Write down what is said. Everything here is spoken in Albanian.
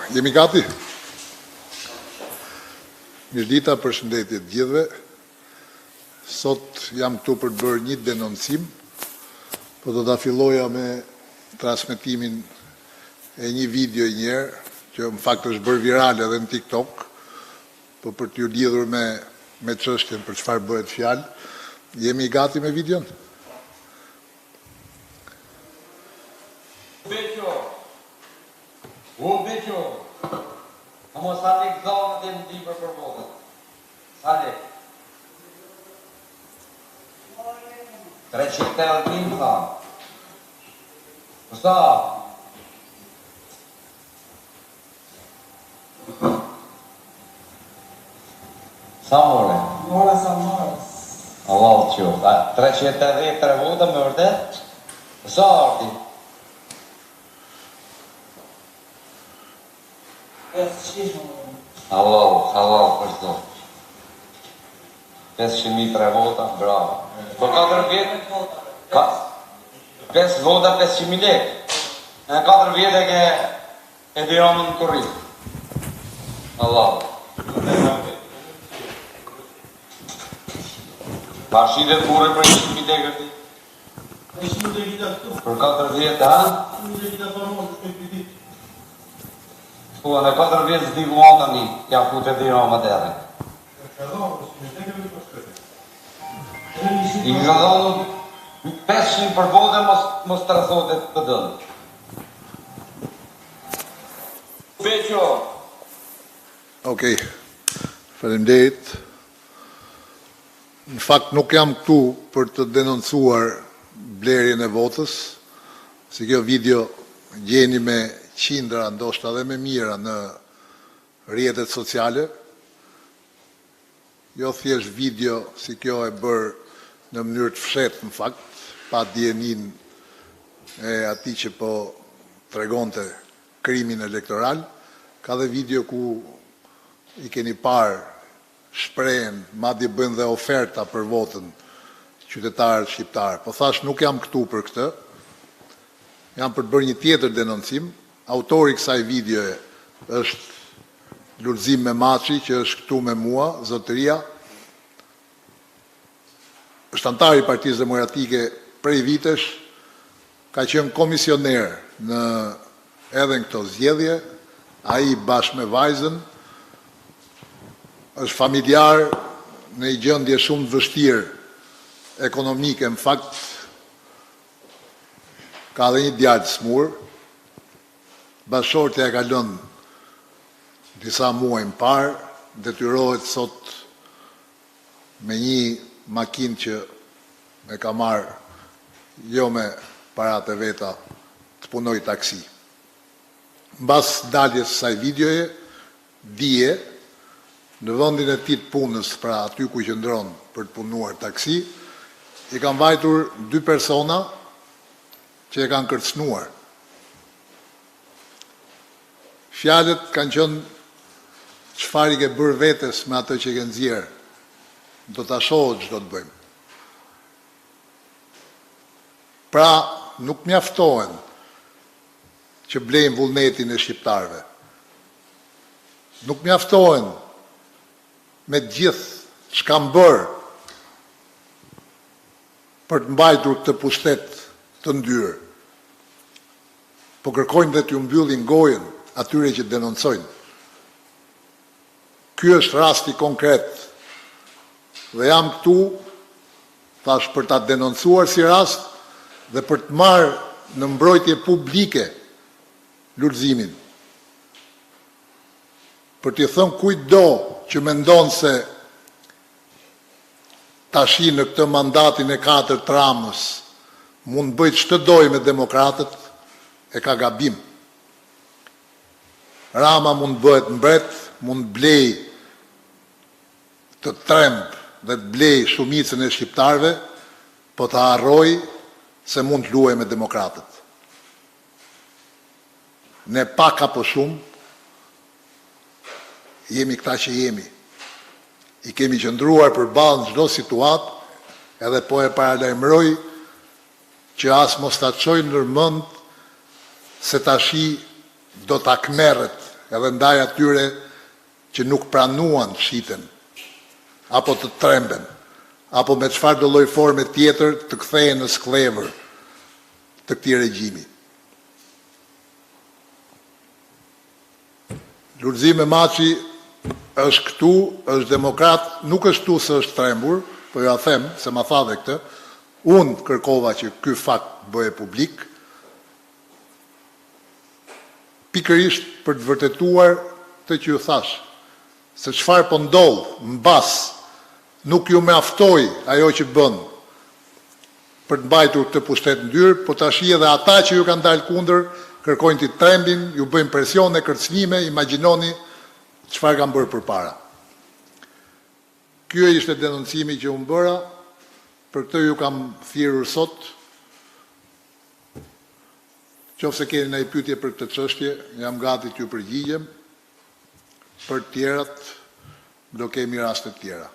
Jemi gati? Mirëdita, përshëndetje të gjithëve. Sot jam këtu për të bërë një denoncim, po do ta filloja me transmetimin e një video njerë, që në fakt është bërë viral edhe në TikTok, po për t'ju lidhur me çështjen për çfarë bëhet fjalë. Jemi gati me videon? Beqo, a mos sa një këzonë dhe më dipër për votët. Sa një? 380 tha. Kësa? Sa more? More sa more. Allah të qoftë. 383 vota me vërtet? Kësa arti? Allah, për zotë. 503 vota, bravo. Po 4 vjetë? 5 vota, 500.000 lekë. Në 4 vjetë e diramën në kurrit. Allah. Pashide të burë për 100.000 lekë ti? Për 4 vjetë, ha? 100.000 lekë për mos, për këtë ditë. Po, në 4 vjetë s'di vuan të një, ja fute dhira më dherë. I në dhonu 500 për bote, mos të rëthote të dënë. Beqo! Okej, faleminderit. Në fakt nuk jam këtu për të denoncuar blerjen e votës, si kjo video gjeni me qindra, ndoshta dhe me mira në rrjetet sociale. Jo thjesht video si kjo e bërë në mënyrë të fshehtë në fakt, pa dijenin e atij që po tregonte krimin elektoral. Ka dhe video ku i keni parë shprehen, madje bëjnë dhe oferta për votën qytetarët shqiptarë. Po thash nuk jam këtu për këtë. Jam për të bërë një tjetër denoncim. Autori kësaj videoje është Lulzim Memaçi, që është këtu me mua, zotëria. Është antar i Partisë Demokratike prej vitesh, ka qenë komisioner edhe në këto zgjedhje, ai bashkë me vajzën, është familjar në një gjendje shumë të vështirë ekonomike, në fakt ka dhe një djalë smur. Bashortja e ka lënë disa muaj më parë, detyrohet sot me një makinë që me ka marrë jo me paratë e veta të punoj taksi. Mbas daljes së saj videoje, dije në vendin e tij të punës, pra aty ku qëndron për të punuar taksi, i kanë vajtur 2 persona që e kanë kërcënuar. Fjalët kanë qenë çfarë i ke bërë vetes me atë që ke nxjerr. Do ta shohë ç'do të bëjmë. Pra, nuk mjaftohen që blejnë vullnetin e shqiptarëve. Nuk mjaftohen me gjithë ç'ka bërë për të mbajtur këtë pushtet të ndyrë. Po kërkojnë dhe t'ju mbyllin gojën atyre që denoncojnë. Ky është rasti konkret. Dhe jam këtu, thash, për ta denoncuar si rast dhe për të marrë në mbrojtje publike Lulzimin. Për t'i thënë kujtdo që mendon se tashi në këtë mandatin e 4 të Ramës mund bëjt ç'të dojë me demokratët, e ka gabim. Rama mund bëhet mbret, mund blej të tremb dhe të blej shumicën e shqiptarëve, po të harroj se mund të luajë me demokratët. Ne pak apo shumë jemi këta që jemi. I kemi qëndruar përballë në çdo situatë, edhe po e paralajmëroj që as mos ta çojnë ndërmend se tashi do ta kmerret edhe ndaj atyre që nuk pranuan shiten, apo të tremben, apo me çfarë do lloj forme tjetër të kthehen në sklevër të këtij regjimi. Lulzim Maçi është këtu, është demokrat, nuk është këtu se është trembur, po ja them, se ma tha dhe këtë, unë kërkova që ky fakt bëhe publik, pikërisht për të vërtetuar të që ju thash, se çfarë po ndodh mbas nuk ju mjaftoi ajo që bën për të mbajtur këtë pushtet në dyrë, po tash edhe ata që ju kanë dalë kundër kërkojnë të trembin, ju bëjnë presione, kërcënime, imagjinoni çfarë kanë bërë përpara. Ky ishte denoncimi që unë bëra, për këtë ju kam thirrur sot. Qofse keni ndonjë pyetje për këtë çështje, jam gati t'ju përgjigjem. Për të tjerat, do kemi raste të tjera.